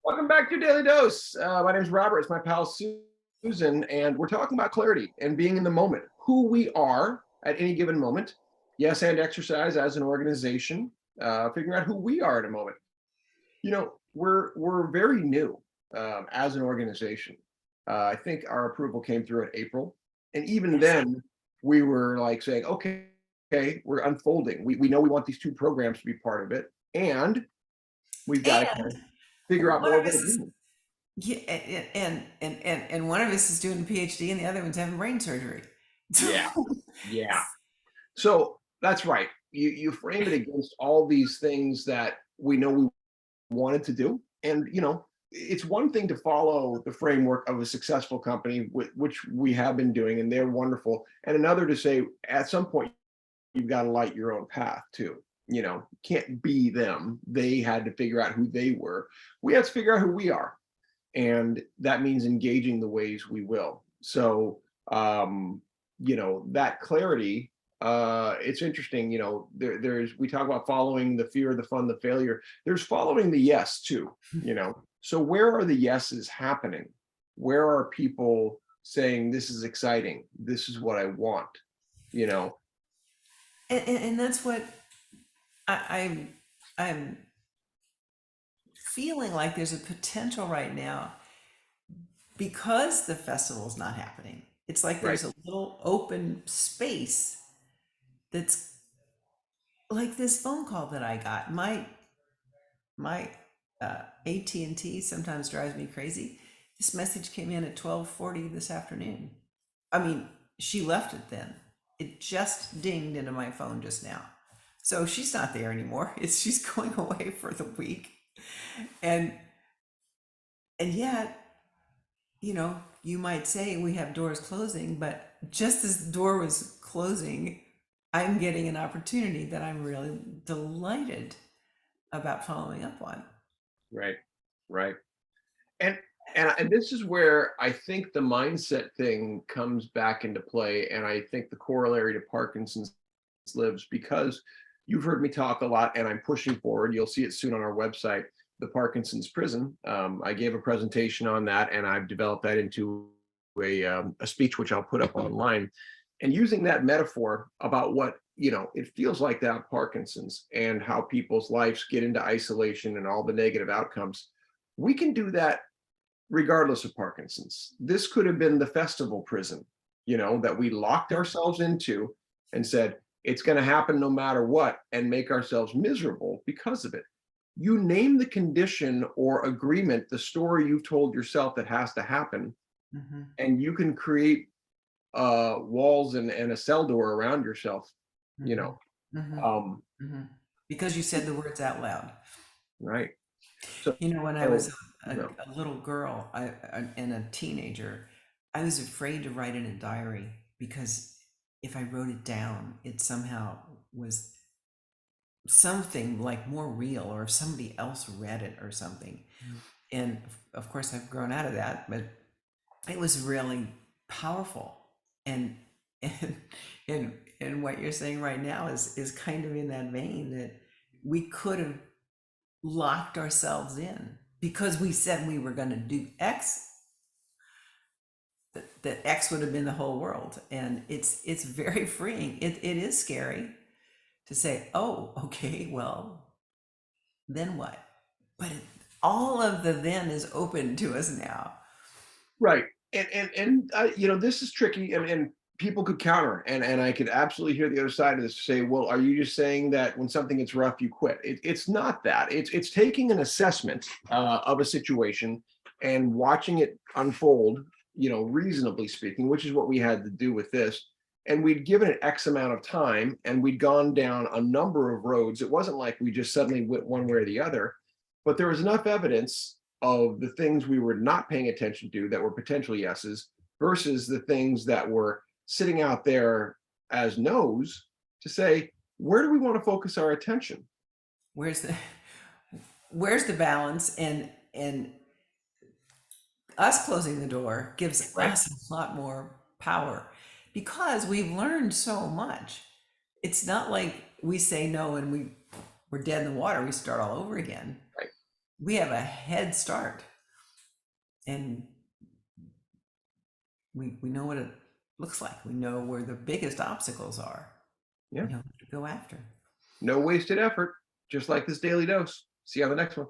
Welcome back to your Daily Dose. My name is Robert. It's my pal Susan, and we're talking about clarity and being in the moment, who we are at any given moment. Yes, and exercise as an organization, figuring out who we are in a moment. We're very new as an organization. I think our approval came through in April, and even Yes. then, we were like saying, okay, we're unfolding. We know we want these two programs to be part of it, and we've got to kind And of figure out one more of of what us it is means. yeah, and one of us is doing a PhD and the other one's having brain surgery. Yeah, yeah. So that's right. You frame it against all these things that we know we wanted to do, and it's one thing to follow the framework of a successful company, which we have been doing, and they're wonderful, and another to say at some point you've got to light your own path too. Can't be them. They had to figure out who they were. We have to figure out who we are, and that means engaging the ways we will. So that clarity, it's interesting. There's we talk about following the fear, the fun, the failure. There's following the yes too. So where are the yeses happening? Where are people saying this is exciting, this is what I want? you know and that's what I'm feeling like there's a potential right now because the festival's not happening. It's like right. there's a little open space that's like this phone call that I got. My AT&T sometimes drives me crazy. This message came in at 12:40 this afternoon. I mean, she left it then. It just dinged into my phone just now. So she's not there anymore. She's going away for the week. And and yet, you might say we have doors closing, but just as the door was closing, I'm getting an opportunity that I'm really delighted about following up on. Right. Right. And this is where I think the mindset thing comes back into play, and I think the corollary to Parkinson's lives, because you've heard me talk a lot, and I'm pushing forward. You'll see it soon on our website, the Parkinson's prison. I gave a presentation on that, and I've developed that into a speech which I'll put up online, and using that metaphor about what it feels like to have Parkinson's and how people's lives get into isolation and all the negative outcomes. We can do that regardless of Parkinson's. This could have been the festival prison, that we locked ourselves into and said, it's going to happen no matter what, and make ourselves miserable because of it. You name the condition or agreement, the story you've told yourself that has to happen, Mm-hmm. and you can create walls and a cell door around yourself, you Mm-hmm. know. Mm-hmm. Um, Mm-hmm. Because you said the words out loud. right. So, When I was so a, a little girl and a teenager, I was afraid to write in a diary because if I wrote it down, it somehow was something like more real, or if somebody else read it or something. And of course, I've grown out of that, but it was really powerful. And and and what you're saying right now is kind of in that vein, that we could have locked ourselves in because we said we were going to do X. That X would have been the whole world, and it's very freeing. It is scary to say, oh, okay, well, then what? But all of the then is open to us now. right. And this is tricky, and people could counter, and I could absolutely hear the other side of this say, well, are you just saying that when something gets rough you quit? It's not that. It's taking an assessment of a situation and watching it unfold, reasonably speaking, which is what we had to do with this. And we'd given it X amount of time, and we'd gone down a number of roads. It wasn't like we just suddenly went one way or the other, but there was enough evidence of the things we were not paying attention to that were potential yeses versus the things that were sitting out there as no's, to say, where do we want to focus our attention? Where's the where's the balance? And us closing the door gives Right. us a lot more power because we've learned so much. It's not like we say no and we're dead in the water. We start all over again. Right. we have a head start, and we know what it looks like. We know where the biggest obstacles are. Yeah. We know what to go after. No wasted effort, just like this daily dose. See you on the next one.